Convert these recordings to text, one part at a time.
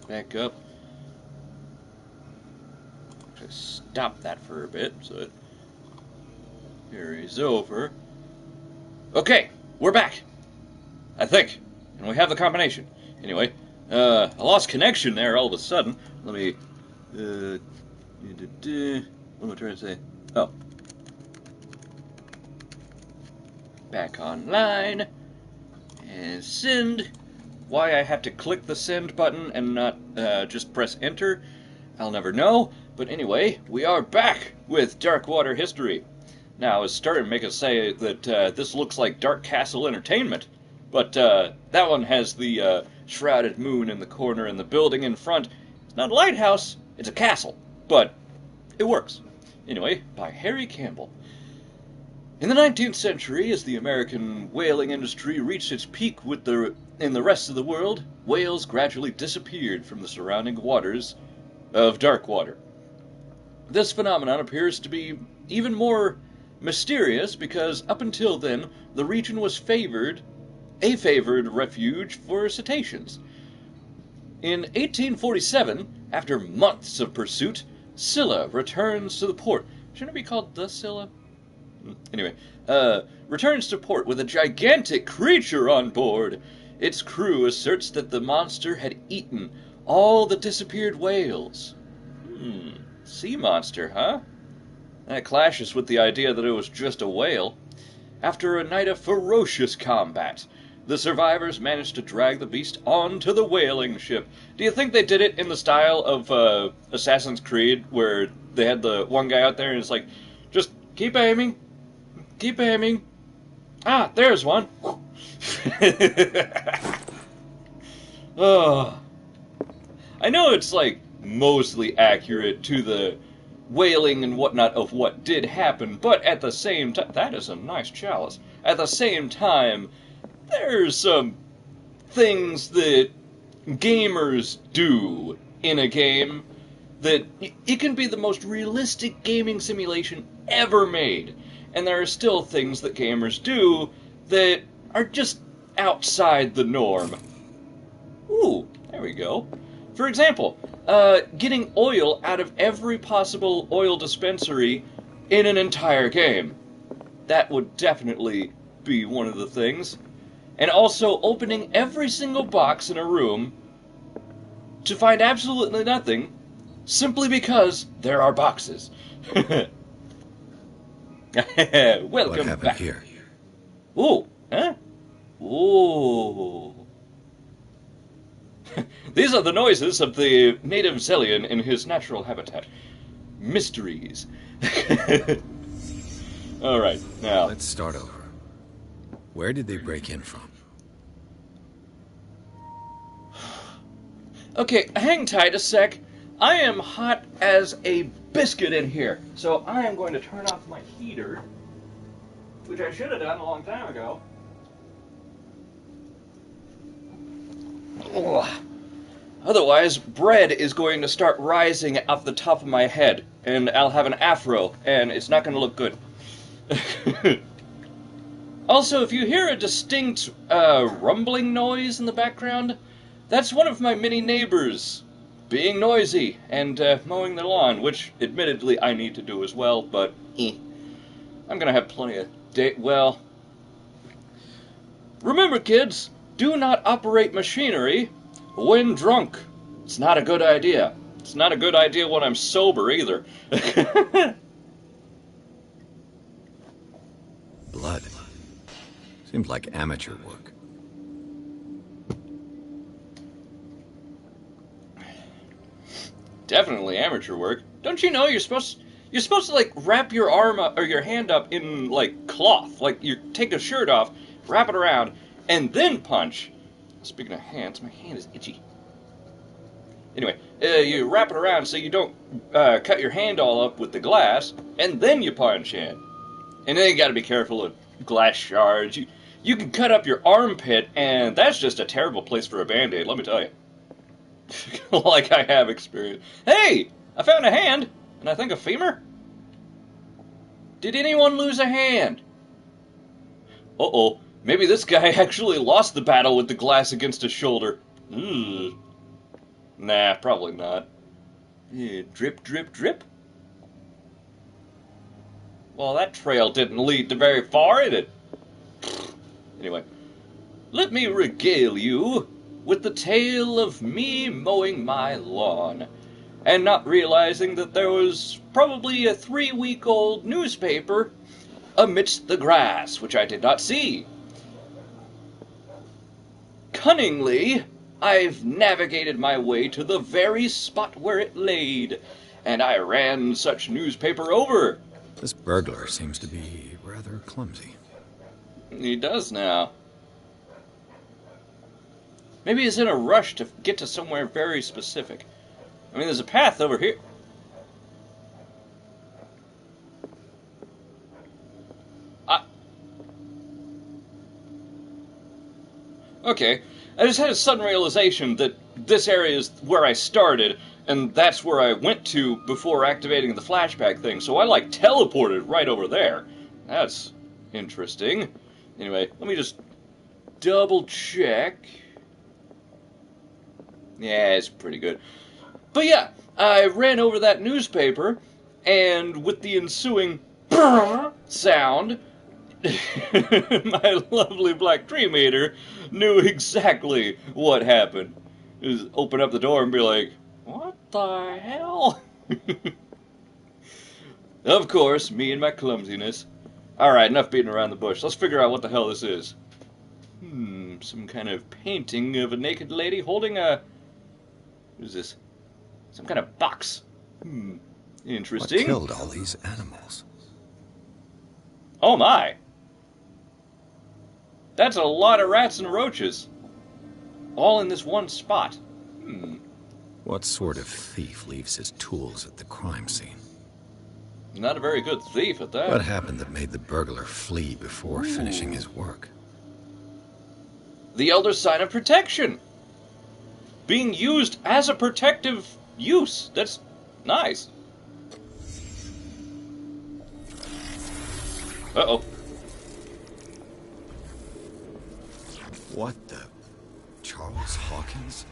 back up. Just stop that for a bit so it carries over. Okay, we're back. I think. And we have the combination. Anyway, I lost connection there all of a sudden. Let me, what am I trying to say? Oh. Back online. And send. Why I have to click the send button and not just press enter, I'll never know. But anyway, we are back with Darkwater History. Now, I was starting to make us say that this looks like Dark Castle Entertainment. But that one has the shrouded moon in the corner and the building in front. It's not a lighthouse, it's a castle. But it works. Anyway, by Harry Campbell. In the 19th century, as the American whaling industry reached its peak in the rest of the world, whales gradually disappeared from the surrounding waters of Darkwater. This phenomenon appears to be even more mysterious because up until then, the region was a favored refuge for cetaceans. In 1847, after months of pursuit, Scylla returns to the port. Shouldn't it be called the Scylla? Anyway, returns to port with a gigantic creature on board. Its crew asserts that the monster had eaten all the disappeared whales. Sea monster, huh? That clashes with the idea that it was just a whale. After a night of ferocious combat, the survivors managed to drag the beast onto the whaling ship. Do you think they did it in the style of Assassin's Creed, where they had the one guy out there and it's like, just keep aiming, keep aiming. Ah, there's one. Oh. I know it's like mostly accurate to the whaling and whatnot of what did happen, but at the same time, that is a nice chalice. At the same time, there's some things that gamers do in a game that it can be the most realistic gaming simulation ever made. And there are still things that gamers do that are just outside the norm. Ooh, there we go. For example, getting oil out of every possible oil dispensary in an entire game. That would definitely be one of the things. And also opening every single box in a room to find absolutely nothing, simply because there are boxes. Welcome what happened back. Here? Ooh, huh? Ooh. These are the noises of the native Zellian in his natural habitat. Mysteries. Alright, now. Let's start over. Where did they break in from? Okay, hang tight a sec. I am hot as a biscuit in here, so I am going to turn off my heater, which I should have done a long time ago. Ugh. Otherwise, bread is going to start rising off the top of my head, and I'll have an afro, and it's not going to look good. Also, if you hear a distinct rumbling noise in the background, that's one of my mini neighbors being noisy and mowing the lawn, which admittedly I need to do as well, but I'm going to have plenty of well, remember kids, do not operate machinery when drunk. It's not a good idea. It's not a good idea when I'm sober either. Blood. Seems like amateur work. Definitely amateur work. Don't you know you're supposed to like wrap your arm up, or your hand up in like cloth, like you take a shirt off, wrap it around, and then punch. Speaking of hands, my hand is itchy. Anyway, you wrap it around so you don't cut your hand all up with the glass, and then you punch in. And then you got to be careful of glass shards. You can cut up your armpit, and that's just a terrible place for a band-aid, let me tell you. Like I have experience. Hey! I found a hand! And I think a femur? Did anyone lose a hand? Uh-oh. Maybe this guy actually lost the battle with the glass against his shoulder. Ugh. Nah, probably not. Drip, drip, drip? Well, that trail didn't lead to very far, did it? Anyway, let me regale you with the tale of me mowing my lawn, and not realizing that there was probably a 3-week-old newspaper amidst the grass, which I did not see. Cunningly, I've navigated my way to the very spot where it laid, and I ran such newspaper over. This burglar seems to be rather clumsy. He does now. Maybe he's in a rush to get to somewhere very specific. I mean, there's a path over here. Okay, I just had a sudden realization that this area is where I started, and that's where I went to before activating the flashback thing, so I, like, teleported right over there. That's interesting. Anyway, let me just double check. Yeah, it's pretty good. But yeah, I ran over that newspaper, and with the ensuing sound, my lovely black dream eater knew exactly what happened. Just open up the door and be like, what the hell? Of course, me and my clumsiness. Alright, enough beating around the bush. Let's figure out what the hell this is. Some kind of painting of a naked lady holding a... What is this? Some kind of box. Interesting. What killed all these animals? Oh my! That's a lot of rats and roaches. All in this one spot. What sort of thief leaves his tools at the crime scene? Not a very good thief at that. What happened that made the burglar flee before finishing his work? The Elder Sign of Protection. Being used as a protective use. That's nice. Uh-oh. What the... Charles Hawkins?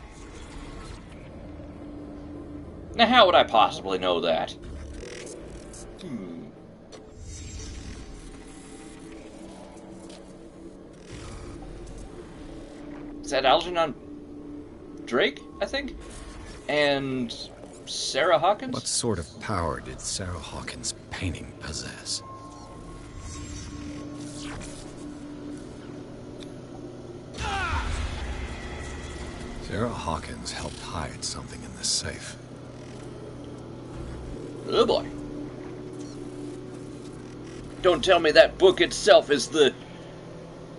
Now how would I possibly know that? Is that Algernon Drake, I think? And Sarah Hawkins? What sort of power did Sarah Hawkins' painting possess? Sarah Hawkins helped hide something in this safe. Oh boy. Don't tell me that book itself is the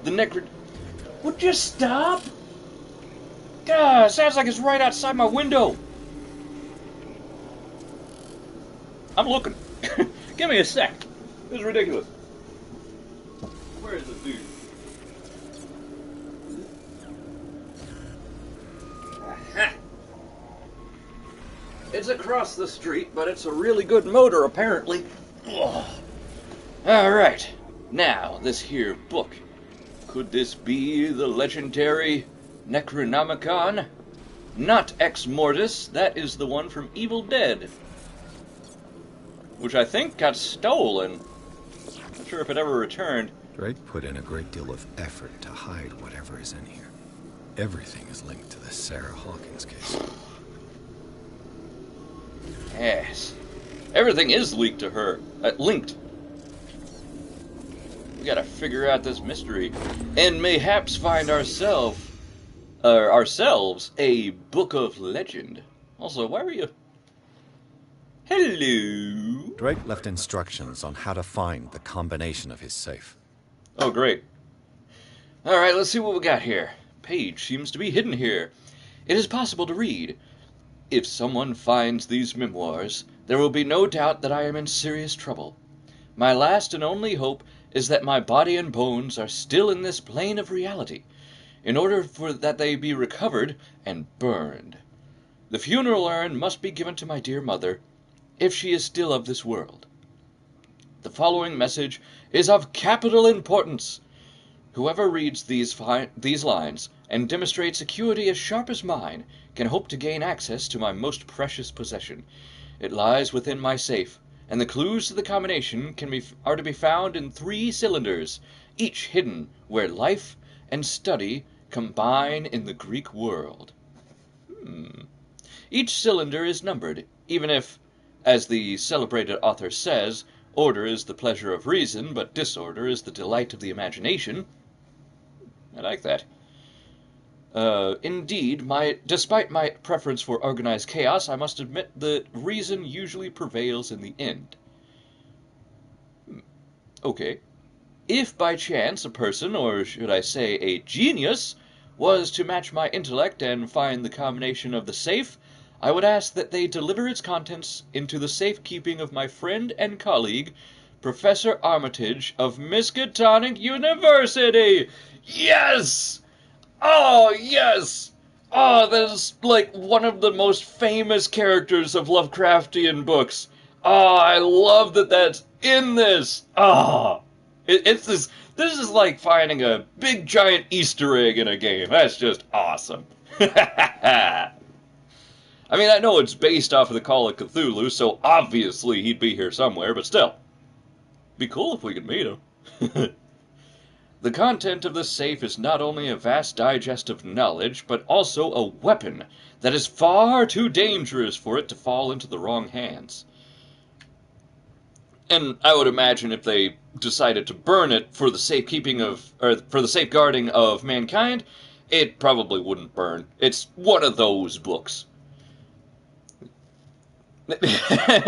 Would you stop? God, sounds like it's right outside my window. I'm looking. Give me a sec. This is ridiculous. Where is this dude? Aha. It's across the street, but it's a really good motor, apparently. Alright. Now, this here book. Could this be the legendary Necronomicon? Not Ex Mortis, that is the one from Evil Dead. Which I think got stolen. Not sure if it ever returned. Drake put in a great deal of effort to hide whatever is in here. Everything is linked to the Sarah Hawkins case. Yes. Everything is linked to her. Linked. We gotta figure out this mystery. And mayhaps find ourselves a book of legend. Also, why are you... Hello? Drake left instructions on how to find the combination of his safe. Oh, great. Alright, let's see what we got here. Page seems to be hidden here. It is possible to read. If someone finds these memoirs, there will be no doubt that I am in serious trouble. My last and only hope is that my body and bones are still in this plane of reality, in order for that they be recovered and burned. The funeral urn must be given to my dear mother, if she is still of this world. The following message is of capital importance. Whoever reads these lines, and demonstrates acuity as sharp as mine, can hope to gain access to my most precious possession. It lies within my safe, and the clues to the combination are to be found in 3 cylinders, each hidden where life and study combine in the Greek world. Each cylinder is numbered, even if, as the celebrated author says, order is the pleasure of reason, but disorder is the delight of the imagination. I like that. Indeed, despite my preference for organized chaos, I must admit that reason usually prevails in the end. Okay. If by chance a person, or should I say a genius, was to match my intellect and find the combination of the safe, I would ask that they deliver its contents into the safekeeping of my friend and colleague, Professor Armitage of Miskatonic University! Yes! Oh, yes! Oh, that is like one of the most famous characters of Lovecraftian books. Oh, I love that that's in this. Oh, it's this. This is like finding a big giant Easter egg in a game. That's just awesome. I mean, I know it's based off of the Call of Cthulhu, so obviously he'd be here somewhere, but still. Be cool if we could meet him. The content of the safe is not only a vast digest of knowledge, but also a weapon that is far too dangerous for it to fall into the wrong hands. And I would imagine if they decided to burn it for the safekeeping of, or for the safeguarding of mankind, it probably wouldn't burn. It's one of those books.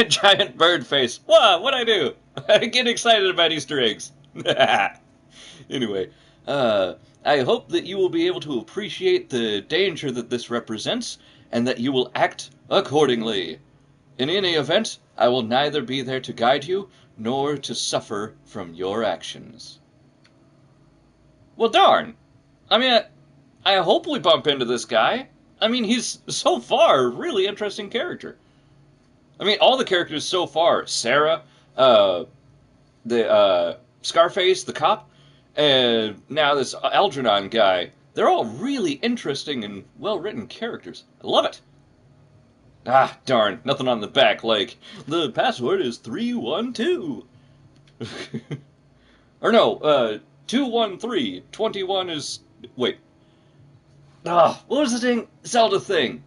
Giant bird face. What'd I do? I get excited about Easter eggs. Anyway, I hope that you will be able to appreciate the danger that this represents, and that you will act accordingly. In any event, I will neither be there to guide you, nor to suffer from your actions. Well, darn. I mean, I hope we bump into this guy. I mean, he's, so far, a really interesting character. I mean, all the characters so far, Sarah, Scarface, the cop, and now this Algernon guy, they're all really interesting and well-written characters. I love it. Ah, darn, nothing on the back, like, the password is 312. Or no, 213, 21 is, wait. Ah, what was the thing, Zelda thing?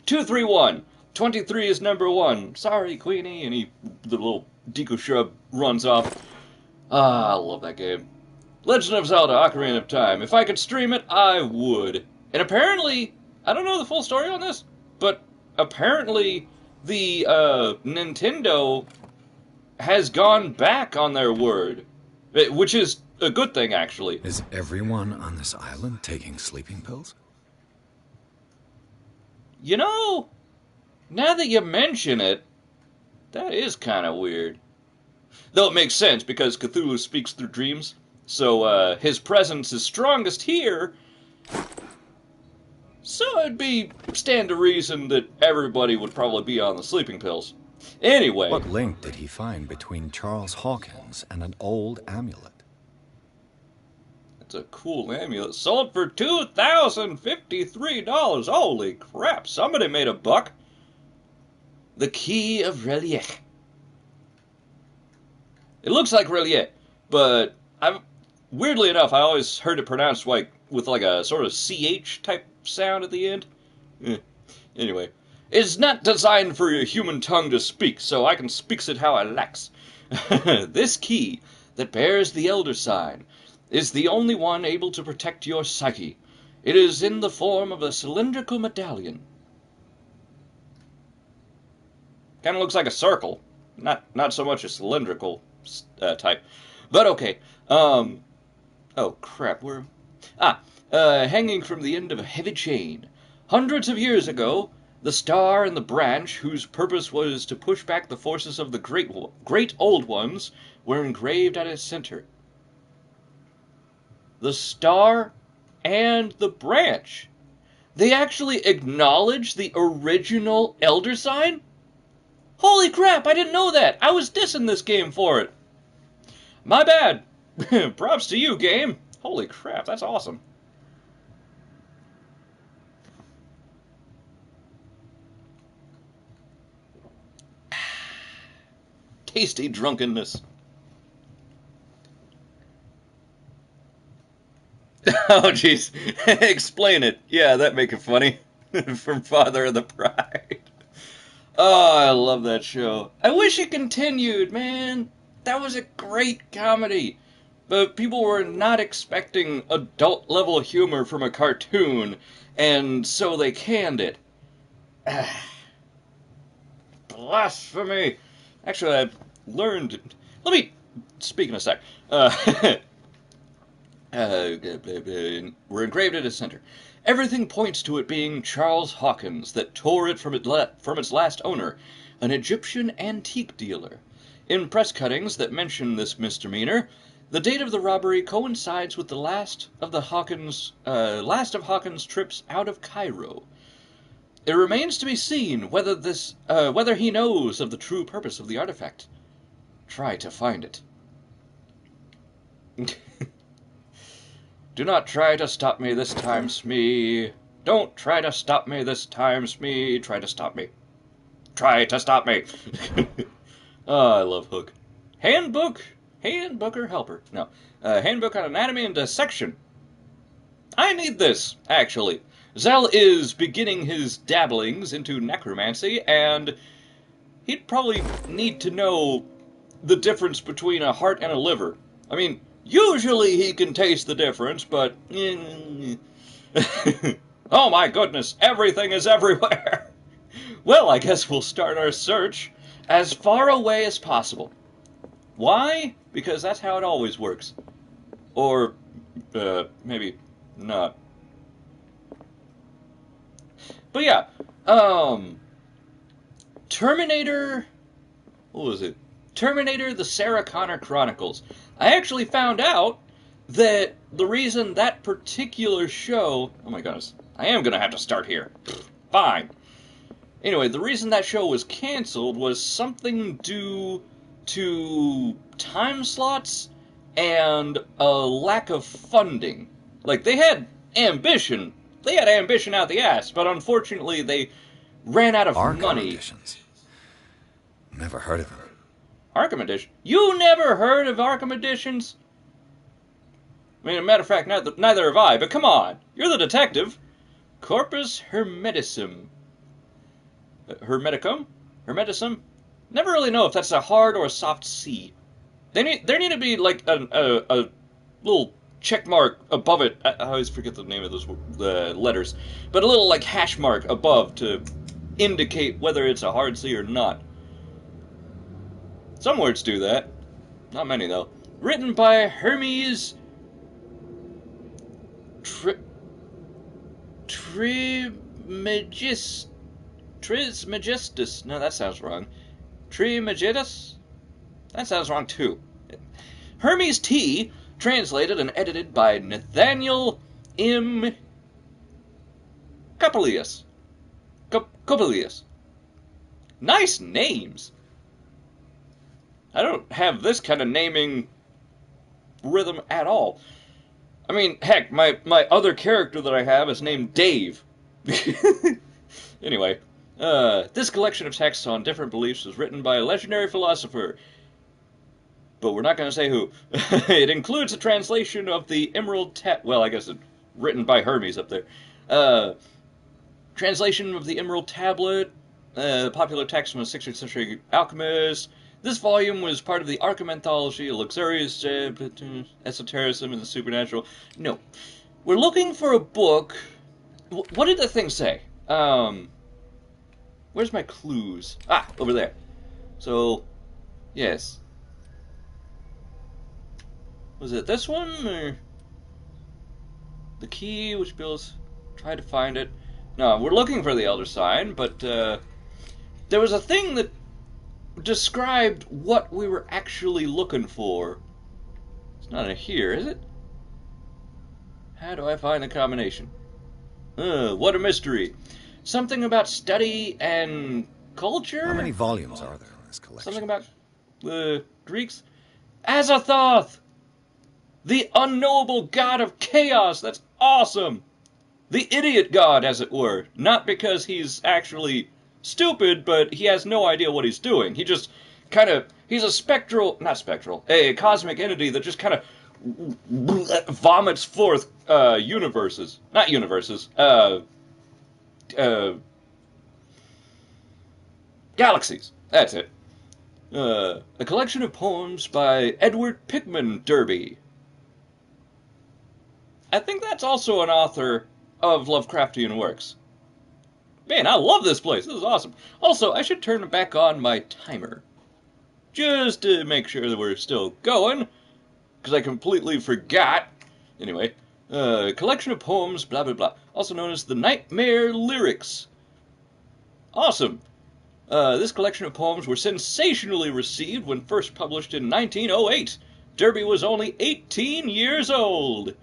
231, 23 is number 1. Sorry, Queenie, and the little Deku shrub runs off. Ah, I love that game. Legend of Zelda, Ocarina of Time. If I could stream it, I would. And apparently, I don't know the full story on this, but apparently the Nintendo has gone back on their word, which is a good thing, actually. Is everyone on this island taking sleeping pills? You know, now that you mention it, that is kind of weird. Though it makes sense, because Cthulhu speaks through dreams, so his presence is strongest here. So it'd stand to reason that everybody would probably be on the sleeping pills. Anyway. What link did he find between Charles Hawkins and an old amulet? It's a cool amulet. Sold for $2,053. Holy crap, somebody made a buck. The Key of Relief. It looks like Relief, but weirdly enough, I always heard it pronounced like with like a sort of CH type sound at the end. Anyway, it's not designed for your human tongue to speak, so I can speaks it how I likes. This key that bears the Elder Sign is the only one able to protect your psyche. It is in the form of a cylindrical medallion. Kind of looks like a circle, not so much a cylindrical type, but okay. Oh crap, hanging from the end of a heavy chain. Hundreds of years ago, the star and the branch, whose purpose was to push back the forces of the great old ones, were engraved at its center. The star and the branch. They actually acknowledge the original Elder Sign? Holy crap, I didn't know that! I was dissing this game for it. My bad. Props to you, game. Holy crap, that's awesome. Tasty drunkenness. Oh, jeez. Explain it. Yeah, that make it funny. From Father of the Bride. Oh, I love that show. I wish it continued, man. That was a great comedy. But people were not expecting adult-level humor from a cartoon, and so they canned it. Blasphemy. Actually, I've learned... Let me... Speak in a sec. We're engraved at its center. Everything points to it being Charles Hawkins that tore it from its last owner, an Egyptian antique dealer. In press cuttings that mention this misdemeanor, the date of the robbery coincides with the last of Hawkins' trips out of Cairo. It remains to be seen whether he knows of the true purpose of the artifact. Try to find it. Do not try to stop me this time, Smee. Don't try to stop me this time, Smee. Try to stop me. Try to stop me. Oh, I love Hook. Handbook or helper? No. Handbook on Anatomy and Dissection. I need this, actually. Zell is beginning his dabblings into necromancy, and he'd probably need to know the difference between a heart and a liver. I mean, usually he can taste the difference, but... Oh my goodness, everything is everywhere! Well, I guess we'll start our search as far away as possible. Why? Because that's how it always works. Or, maybe not. But yeah, Terminator... What was it? Terminator, the Sarah Connor Chronicles. I actually found out that the reason that particular show... Oh my goodness. I am going to have to start here. Fine. Anyway, the reason that show was canceled was something due to time slots and a lack of funding. Like, they had ambition. They had ambition out the ass, but unfortunately they ran out of money. Editions. Never heard of them. Arkham Edition? You never heard of Arkham Editions? I mean, as a matter of fact, neither have I, but come on. You're the detective. Corpus Hermeticum. Hermeticum? Hermeticum? Never really know if that's a hard or a soft C. There need to be, like, a little check mark above it. I always forget the name of those letters. But a little, like, hash mark above to indicate whether it's a hard C or not. Some words do that. Not many, though. Written by Hermes Trismegistus. No, that sounds wrong. Trismegistus? That sounds wrong, too. Hermes T., translated and edited by Nathaniel M. Coppelius. Coppelius. Nice names. I don't have this kind of naming rhythm at all. I mean, heck, my other character that I have is named Dave. Anyway, this collection of texts on different beliefs was written by a legendary philosopher. But we're not going to say who. It includes a translation of the Emerald well, I guess it's written by Hermes up there. Translation of the Emerald Tablet, popular text from a 16th century alchemist. This volume was part of the Arkham Anthology, a luxurious esotericism and the supernatural. No. We're looking for a book. What did the thing say? Where's my clues? Ah, over there. So, yes. Was it this one, or the key, which Bill's tried to find it? No, we're looking for the Elder Sign, but there was a thing that described what we were actually looking for. It's not in here, is it? How do I find the combination? What a mystery. Something about study and culture? How many volumes are there in this collection? Something about the Greeks? Azathoth! The unknowable god of chaos. That's awesome. The idiot god, as it were. Not because he's actually stupid, but he has no idea what he's doing. He just kind of, he's a cosmic entity that just kind of vomits forth galaxies. That's it. A collection of poems by Edward Pickman Derby. I think that's also an author of Lovecraftian works. Man, I love this place. This is awesome. Also, I should turn back on my timer. Just to make sure that we're still going. Because I completely forgot. Anyway, collection of poems, blah, blah, blah. Also known as the Nightmare Lyrics. Awesome. This collection of poems were sensationally received when first published in 1908. Derby was only 18 years old.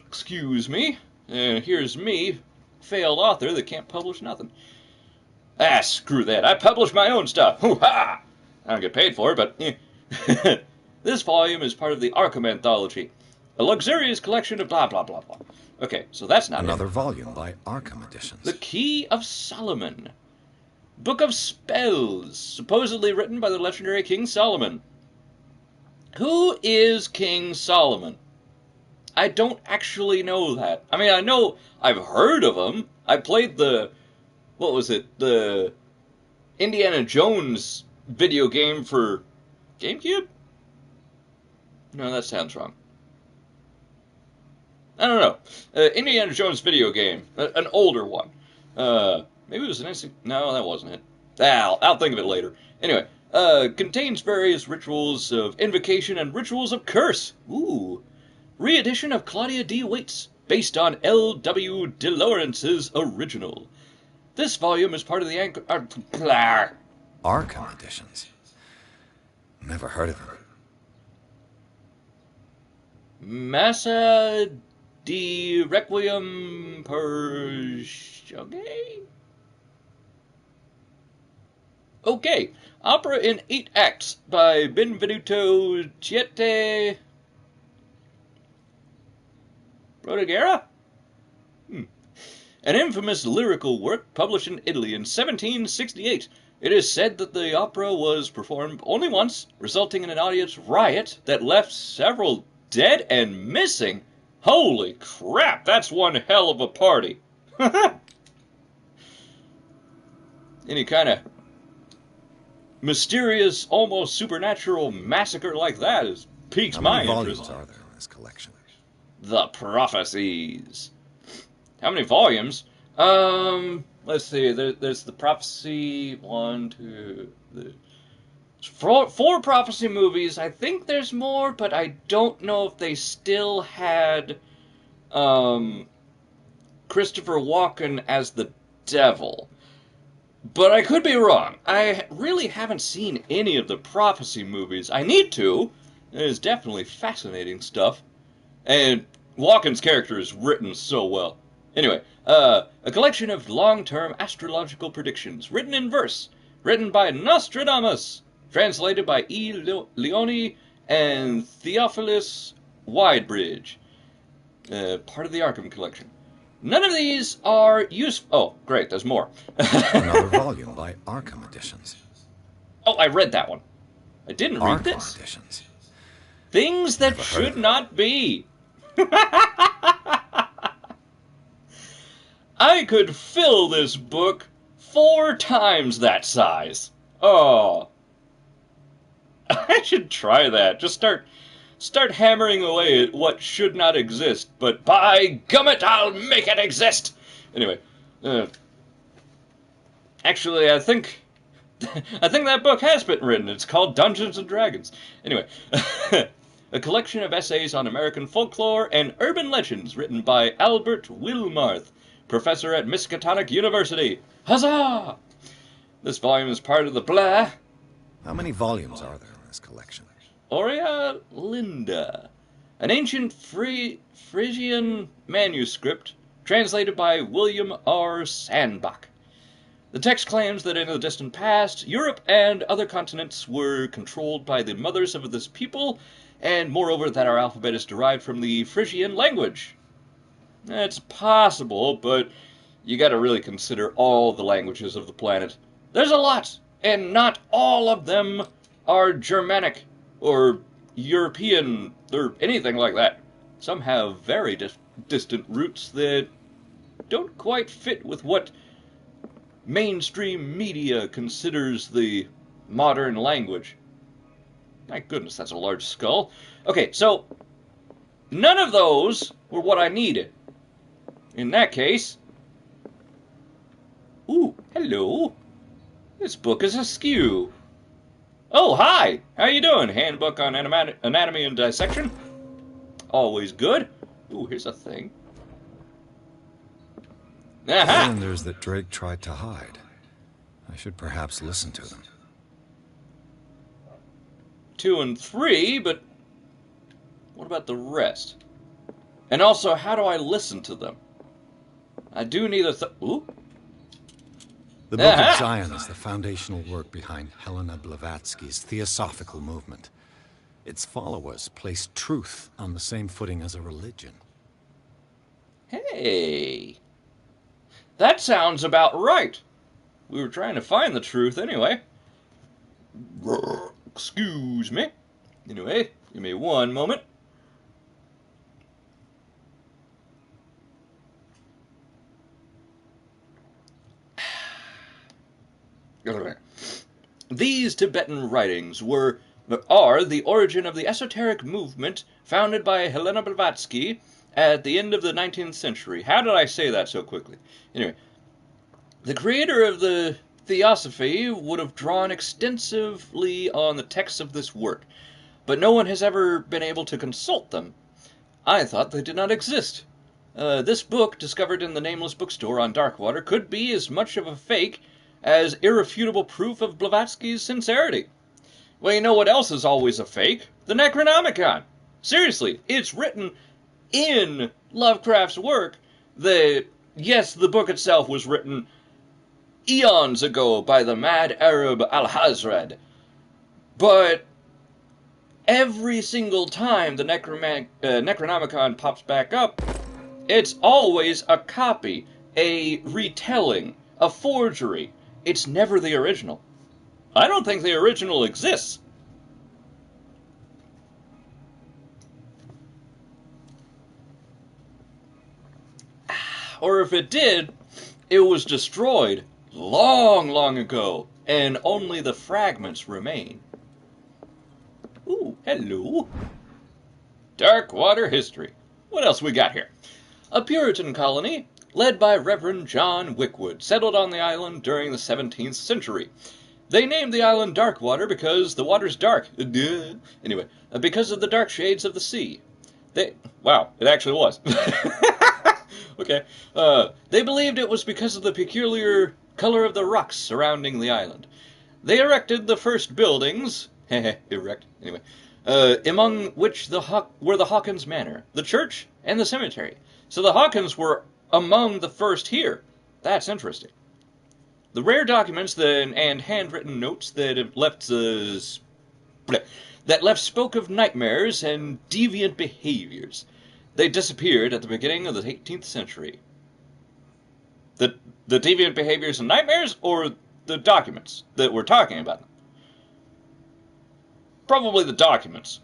Excuse me. Here's me, failed author that can't publish nothing. Ah, screw that. I publish my own stuff. Hoo-ha! I don't get paid for it, but... This volume is part of the Arkham Anthology, a luxurious collection of blah, blah, blah, blah. Okay, so that's not another volume by Arkham Editions. The Key of Solomon. Book of Spells, supposedly written by the legendary King Solomon. Who is King Solomon? I don't actually know that. I mean, I know I've heard of him. I played the Indiana Jones video game for GameCube? No, that sounds wrong. I don't know. Indiana Jones video game. An older one. Maybe it was an NC... No, that wasn't it. I'll think of it later. Anyway, contains various rituals of invocation and rituals of curse. Ooh. Re-edition of Claudia D. Waits, based on L.W. De Lawrence's original. This volume is part of the Arkham Editions. Never heard of it. Massa di Requiem per Shogue? Okay. Opera in 8 acts by Benvenuto Chiette Prodigera? An infamous lyrical work published in Italy in 1768. It is said that the opera was performed only once, resulting in an audience riot that left several dead and missing. Holy crap, that's one hell of a party. Any kind of mysterious, almost supernatural massacre like that piques my interest. How many volumes are there in this collection? The Prophecies. How many volumes? Let's see. There's the Prophecy 1, 2, 4 Prophecy movies. I think there's more, but I don't know if they still had Christopher Walken as the devil. But I could be wrong. I really haven't seen any of the Prophecy movies. I need to. It is definitely fascinating stuff. And Walken's character is written so well. Anyway, a collection of long-term astrological predictions, written in verse, written by Nostradamus, translated by E. Leone and Theophilus Widebridge, part of the Arkham collection. None of these are useful. Oh, great, there's more. Another volume by Arkham Editions. Oh, I read that one. I didn't read this. Editions. Things that should not be. I could fill this book 4 times that size. Oh. I should try that. Just start hammering away at what should not exist, but by gummit, I'll make it exist! Anyway, actually, I think that book has been written. It's called Dungeons and Dragons. Anyway, a collection of essays on American folklore and urban legends written by Albert Wilmarth, professor at Miskatonic University. Huzzah! This volume is part of the blah. How many volumes are there in this collection? Aurea Linda, an ancient Frisian manuscript translated by William R. Sandbach. The text claims that in the distant past, Europe and other continents were controlled by the mothers of this people, and moreover that our alphabet is derived from the Phrygian language. It's possible, but you gotta really consider all the languages of the planet. There's a lot, and not all of them are Germanic, or European, or anything like that. Some have very distant roots that don't quite fit with what mainstream media considers the modern language. My goodness, that's a large skull. Okay, so none of those were what I needed. In that case... Ooh, hello. This book is askew. Oh, hi! How you doing? Handbook on Anatomy and Dissection? Always good. Ooh, here's a thing. Aha! Cylinders that Drake tried to hide. I should perhaps listen to them. 2 and 3, but what about the rest? And also, how do I listen to them? I do need a ooh. The Book of Zion is the foundational work behind Helena Blavatsky's Theosophical movement. Its followers place truth on the same footing as a religion. Hey, that sounds about right. We were trying to find the truth anyway. Excuse me. Anyway, give me one moment. These Tibetan writings are the origin of the esoteric movement founded by Helena Blavatsky at the end of the 19th century. How did I say that so quickly? Anyway, the creator of the Theosophy would have drawn extensively on the texts of this work, but no one has ever been able to consult them. I thought they did not exist. This book, discovered in the Nameless bookstore on Darkwater, could be as much of a fake as irrefutable proof of Blavatsky's sincerity. Well, you know what else is always a fake? The Necronomicon. Seriously, it's written in Lovecraft's work that, yes, the book itself was written eons ago by the mad Arab Alhazred, but every single time the Necronomicon pops back up, it's always a copy, a retelling, a forgery. It's never the original. I don't think the original exists. Or if it did, it was destroyed long, long ago, and only the fragments remain. Ooh, hello. Darkwater history. What else we got here? A Puritan colony, led by Reverend John Wickwood, settled on the island during the 17th century. They named the island Darkwater because the water's dark. Anyway, because of the dark shades of the sea. Wow, it actually was. Okay. They believed it was because of the peculiar color of the rocks surrounding the island. They erected the first buildings, anyway, among which were the Hawkins Manor, the church, and the cemetery. So the Hawkins were among the first here. That's interesting. The rare documents and handwritten notes that left spoke of nightmares and deviant behaviors. They disappeared at the beginning of the 18th century. The deviant behaviors and nightmares, or the documents that we're talking about? Probably the documents.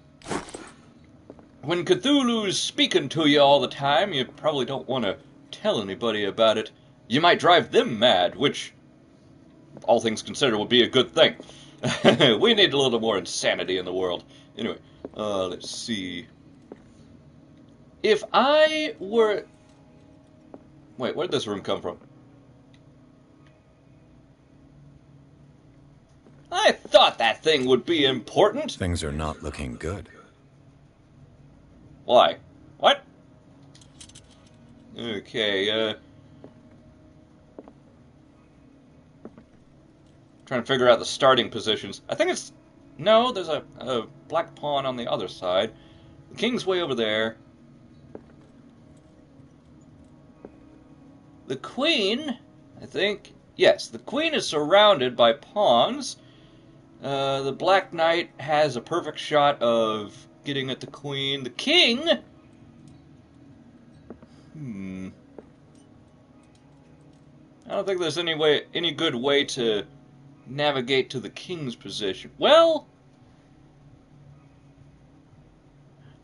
When Cthulhu's speaking to you all the time, you probably don't want to tell anybody about it. You might drive them mad, which, all things considered, would be a good thing. We need a little more insanity in the world. Anyway, let's see. If I were... Wait, where did this room come from? I thought that thing would be important. Things are not looking good. Why? What? Okay, trying to figure out the starting positions. I think it's... No, there's a black pawn on the other side. The king's way over there. The queen, I think... Yes, the queen is surrounded by pawns. The Black Knight has a perfect shot of getting at the Queen. The King? I don't think there's any good way to navigate to the King's position. Well,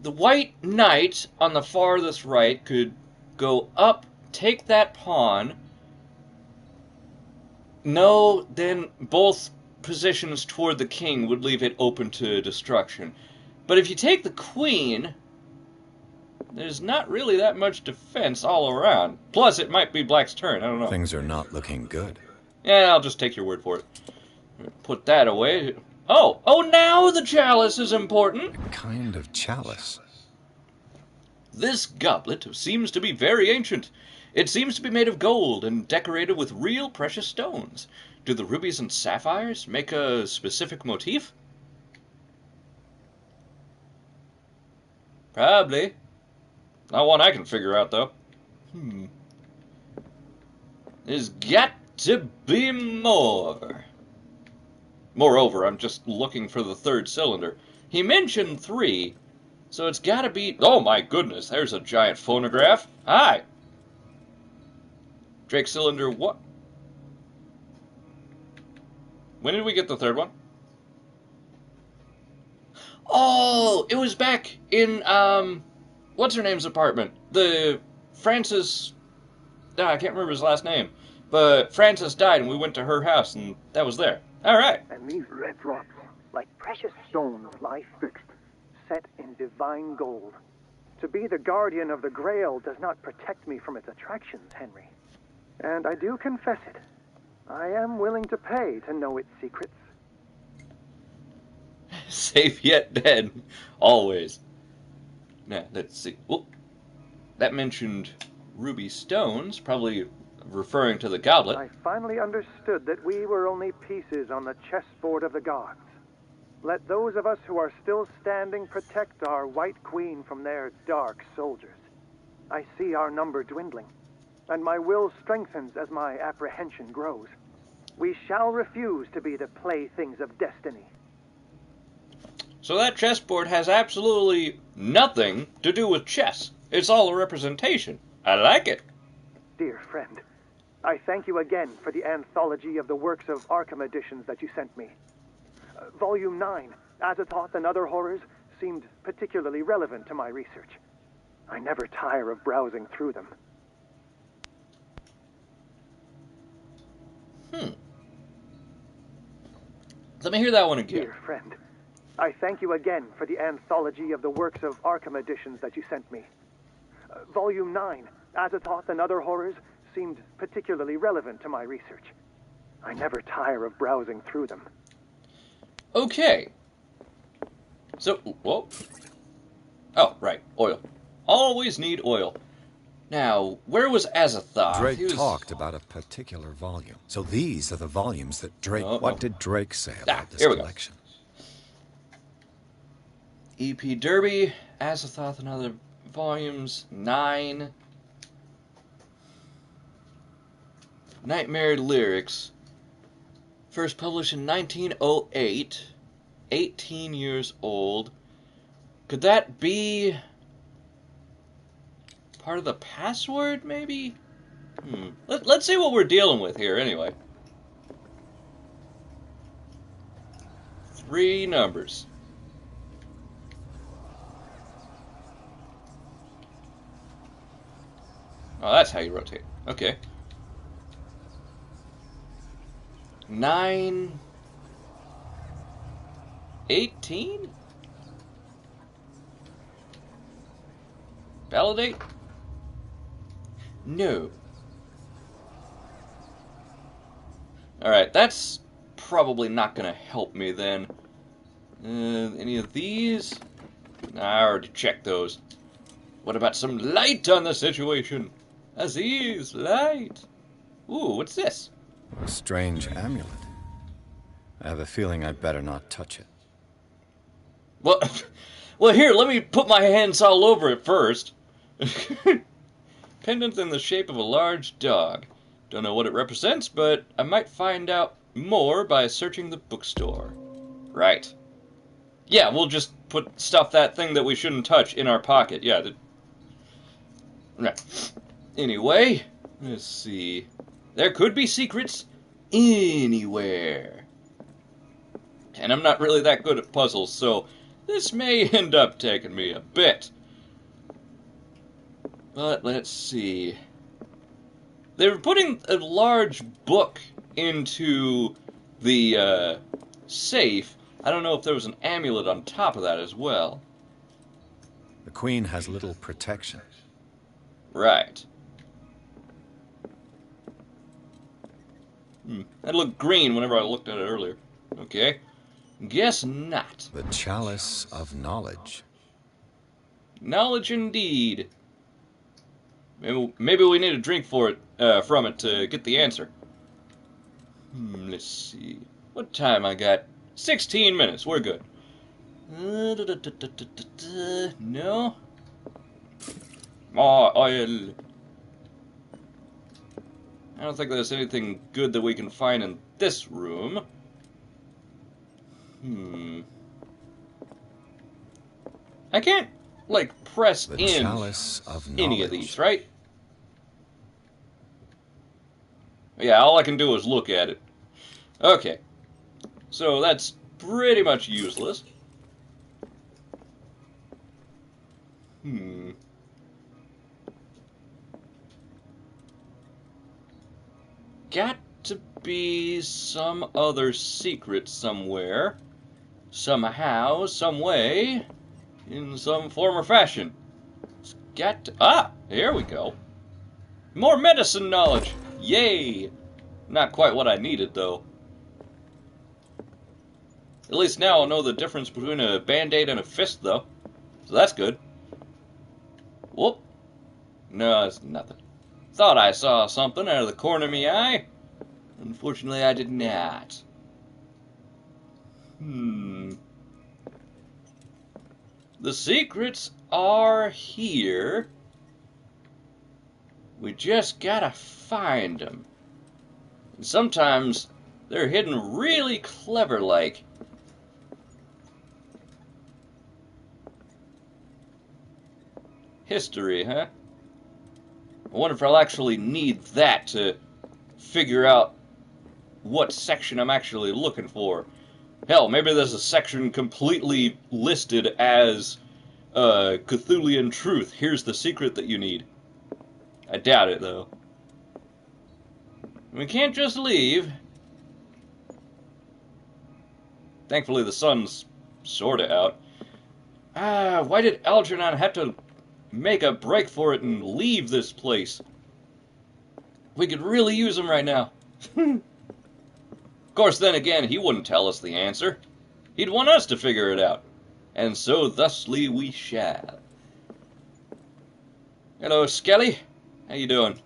the White Knight on the farthest right could go up, take that pawn. No, then both positions toward the King would leave it open to destruction. But if you take the Queen, there's not really that much defense all around. Plus, it might be Black's turn. I don't know. Things are not looking good. Yeah, I'll just take your word for it. Put that away. Oh, now the chalice is important. A kind of chalice. This goblet seems to be very ancient. It seems to be made of gold and decorated with real precious stones. Do the rubies and sapphires make a specific motif? Probably. Not one I can figure out, though. There's got to be more. Moreover, I'm just looking for the third cylinder. He mentioned 3, so it's got to be... Oh my goodness, there's a giant phonograph. Hi. Drake cylinder what? When did we get the third one? Oh, it was back in, what's her name's apartment? The Francis... I can't remember his last name. But Francis died and we went to her house and that was there. Alright. And these red rocks, like precious stones, lie fixed, set in divine gold. To be the guardian of the Grail does not protect me from its attractions, Henry. And I do confess it. I am willing to pay to know its secrets. Safe yet dead. Always. Now, let's see. Well, that mentioned ruby stones, probably referring to the goblet. I finally understood that we were only pieces on the chessboard of the gods. Let those of us who are still standing protect our White Queen from their dark soldiers. I see our number dwindling, and my will strengthens as my apprehension grows. We shall refuse to be the playthings of destiny. So that chessboard has absolutely nothing to do with chess. It's all a representation. I like it. Dear friend, I thank you again for the anthology of the works of Arkham editions that you sent me. Volume 9, Azathoth and Other Horrors, seemed particularly relevant to my research. I never tire of browsing through them. Let me hear that one again. Dear friend, I thank you again for the anthology of the works of Arkham editions that you sent me. Volume 9, Azathoth and Other Horrors, seemed particularly relevant to my research. I never tire of browsing through them. Okay. So, whoa. Oh, right, oil. Always need oil. Now, where was Azathoth? Drake talked about a particular volume. So these are the volumes that Drake... What did Drake say about this collection? E.P. Derby, Azathoth and Other Volumes, 9. Nightmare Lyrics. First published in 1908. 18 years old. Could that be part of the password, maybe? Let's see what we're dealing with here, anyway. 3 numbers. Oh, that's how you rotate. Okay. 9... 18? Validate? No. Alright, that's probably not going to help me then. Any of these? I already checked those. What about some light on the situation? Aziz, light. Ooh, what's this? A strange amulet. I have a feeling I'd better not touch it. Well, here, let me put my hands all over it first. Pendant in the shape of a large dog. Don't know what it represents, but I might find out more by searching the bookstore. Right. Yeah, we'll just put that thing that we shouldn't touch in our pocket. Yeah. Right. Anyway, let's see. There could be secrets anywhere. And I'm not really that good at puzzles, so this may end up taking me a bit. But let's see. They were putting a large book into the safe. I don't know if there was an amulet on top of that as well. The Queen has little protection. Right. That looked green whenever I looked at it earlier. Okay. Guess not. The Chalice of Knowledge. Knowledge indeed. Maybe we need a drink from it to get the answer. Let's see. What time I got? 16 minutes. We're good. No. More oil. I don't think there's anything good that we can find in this room. I can't, like, press the in Chalice of any of these, right? Yeah, all I can do is look at it. Okay. So that's pretty much useless. Got to be some other secret somewhere. Somehow, some way, in some form or fashion. It's got to... Ah! Here we go. More medicine knowledge! Yay! Not quite what I needed, though. At least now I'll know the difference between a band-aid and a fist, though. So that's good. Whoop. No, it's nothing. Thought I saw something out of the corner of my eye. Unfortunately, I did not. The secrets are here. We just gotta find them. And sometimes they're hidden really clever-like. History, huh? I wonder if I'll actually need that to figure out what section I'm actually looking for. Hell, maybe there's a section completely listed as Cthulhian truth. Here's the secret that you need. I doubt it, though. We can't just leave. Thankfully, the sun's sorta out. Why did Algernon have to make a break for it and leave this place? We could really use him right now. Of course, then again, he wouldn't tell us the answer. He'd want us to figure it out. And so thusly we shall. Hello, Skelly. How you doing?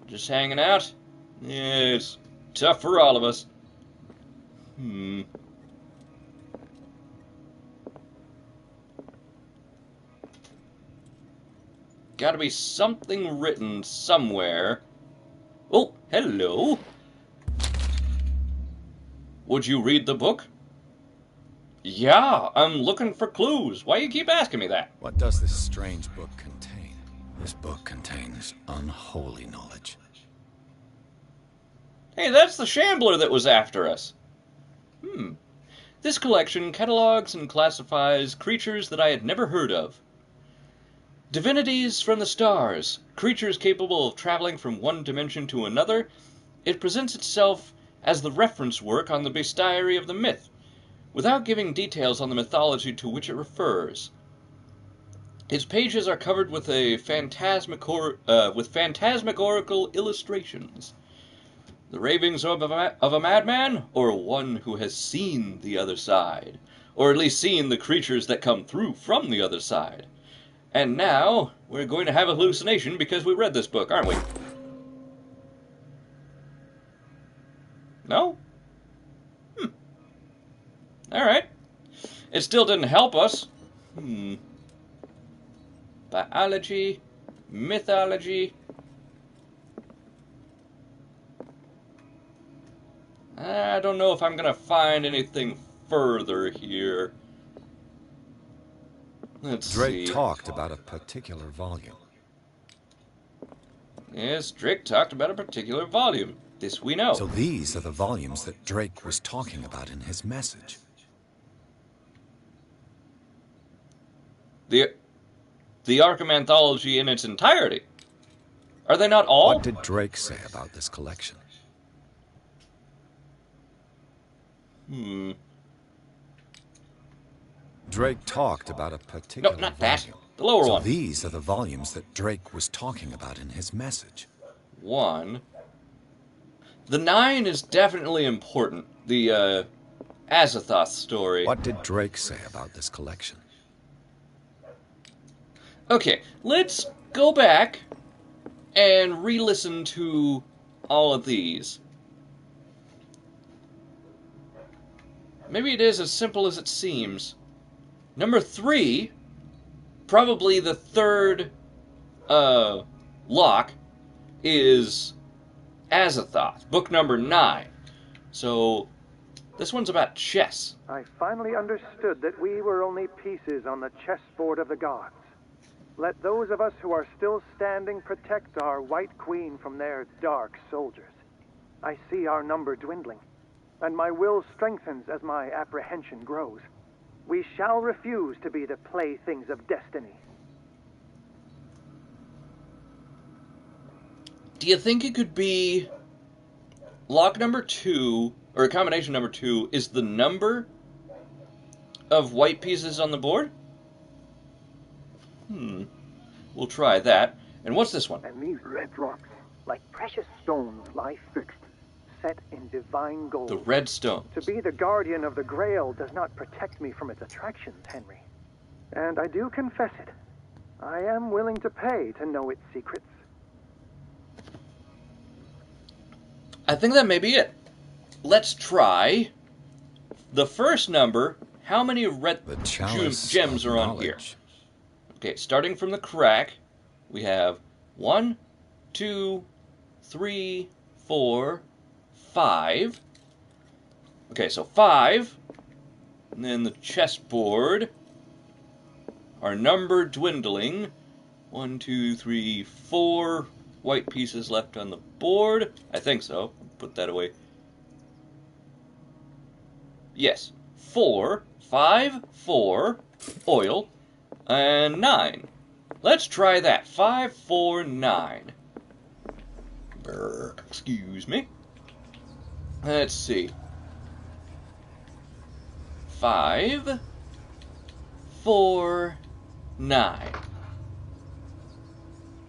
Just hanging out? Yeah, it's tough for all of us. Gotta be something written somewhere. Oh, hello. Would you read the book? Yeah, I'm looking for clues. Why you keep asking me that? What does this strange book contain? This book contains unholy knowledge. Hey, that's the Shambler that was after us. This collection catalogs and classifies creatures that I had never heard of. Divinities from the stars, creatures capable of traveling from one dimension to another. It presents itself as the reference work on the bestiary of the myth, without giving details on the mythology to which it refers. Its pages are covered with phantasmagorical illustrations. The ravings of a madman, or one who has seen the other side, or at least seen the creatures that come through from the other side. And now, we're going to have a hallucination because we read this book, aren't we? No? Alright. It still didn't help us. Biology, mythology. I don't know if I'm going to find anything further here. Let's Drake see. talked about a particular volume. Yes, Drake talked about a particular volume. This we know. So these are the volumes that Drake was talking about in his message. The Arkham Anthology in its entirety. Are they not all? What did Drake say about this collection? Drake talked about a particular No, not volume. that. The lower so one. These are the volumes that Drake was talking about in his message. 1. The 9 is definitely important. The Azathoth story. What did Drake say about this collection? Okay, let's go back and re-listen to all of these. Maybe it is as simple as it seems. Number 3, probably the third lock, is Azathoth, book number 9. So, this one's about chess. I finally understood that we were only pieces on the chessboard of the gods. Let those of us who are still standing protect our White Queen from their dark soldiers. I see our number dwindling, and my will strengthens as my apprehension grows. We shall refuse to be the playthings of destiny. Do you think it could be lock number 2, or combination number 2, is the number of white pieces on the board? We'll try that. And what's this one? And these red rocks, like precious stones, lie fixed, set in divine gold. The red stone. To be the guardian of the Grail does not protect me from its attractions, Henry. And I do confess it. I am willing to pay to know its secrets. I think that may be it. Let's try the first number. How many red gems are on here? Okay, starting from the crack, we have 1, 2, 3, 4, 5. Okay, so 5. And then the chessboard. Our number dwindling. 1, 2, 3, 4 white pieces left on the board. I think so. Put that away. Yes. 4, 5, 4, oil, and 9. Let's try that. 5, 4, 9. Excuse me. Let's see. 5, 4, 9.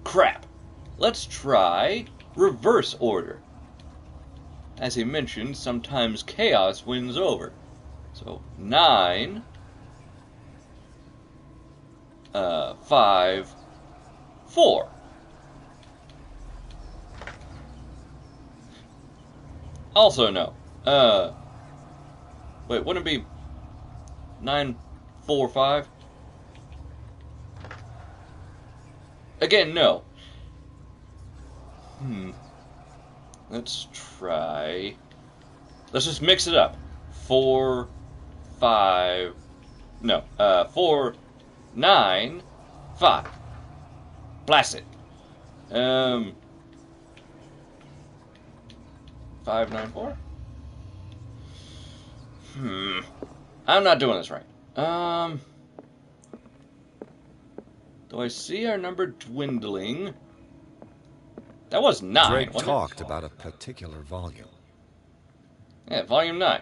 Crap. Let's try reverse order. As he mentioned, sometimes chaos wins over. So 9, 5, 4. Also no. Wait, wouldn't it be 9, 4, 5? Again, no. Let's try. Let's just mix it up. 4, 5. No. 4, 9, 5. Blast it. 5, 9, 4. I'm not doing this right. Do I see our number dwindling? That was 9. Drake talked about a particular volume. Yeah, volume 9.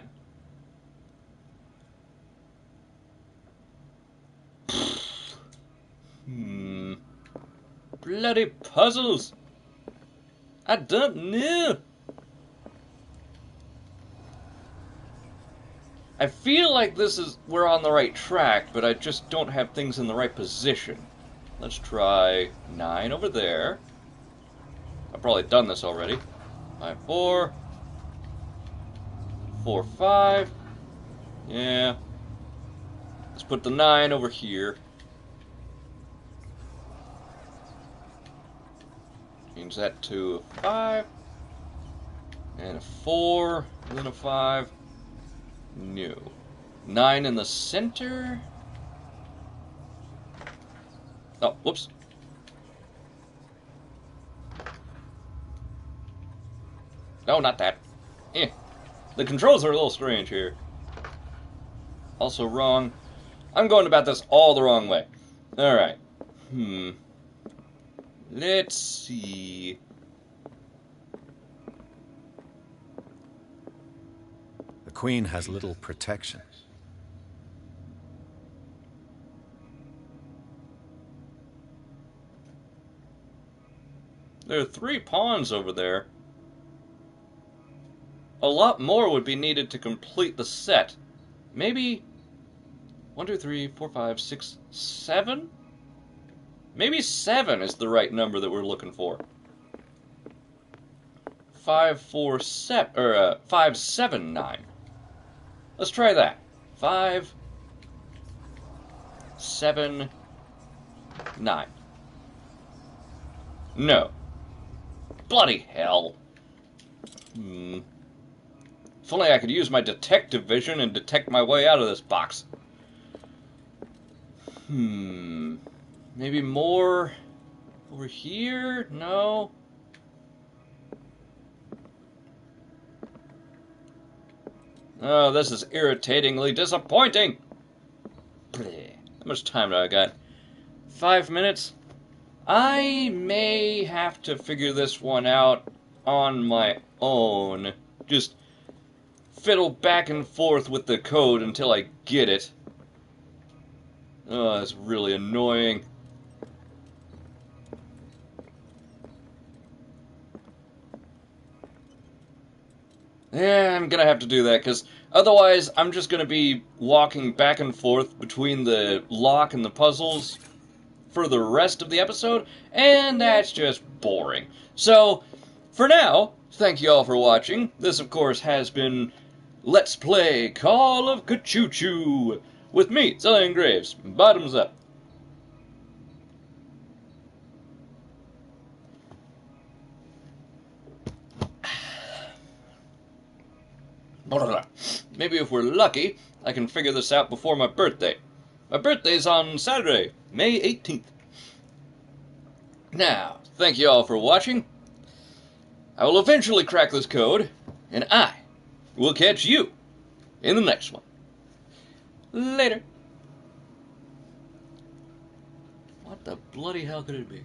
Bloody puzzles. I don't know. I feel like we're on the right track, but I just don't have things in the right position. Let's try 9 over there. I've probably done this already. 5, 4. 4, 5. Yeah. Let's put the 9 over here. Change that to a 5. And a 4. And then a 5. No. 9 in the center. Oh, whoops. No, not that. Eh. The controls are a little strange here. Also wrong. I'm going about this all the wrong way. Alright. Let's see. The Queen has little protection. There are 3 pawns over there. A lot more would be needed to complete the set. Maybe 1, 2, 3, 4, 5, 6, 7? Maybe 7 is the right number that we're looking for. 5, 4, 7, or 5, 7, 9. Let's try that. 5, 7, 9. No. Bloody hell. If only I could use my detective vision and detect my way out of this box. Maybe more over here? No. Oh, this is irritatingly disappointing. How much time do I got? 5 minutes? I may have to figure this one out on my own. Just fiddle back and forth with the code until I get it. Oh, that's really annoying. Yeah, I'm gonna have to do that, because otherwise I'm just gonna be walking back and forth between the lock and the puzzles for the rest of the episode, and that's just boring. So, for now, thank you all for watching. This, of course, has been Let's Play Call of Cthulhu with me, Zillion Graves. Bottoms up. Maybe if we're lucky, I can figure this out before my birthday. My birthday's on Saturday, May 18th. Now, thank you all for watching. I will eventually crack this code, and I will catch you in the next one. Later. What the bloody hell could it be?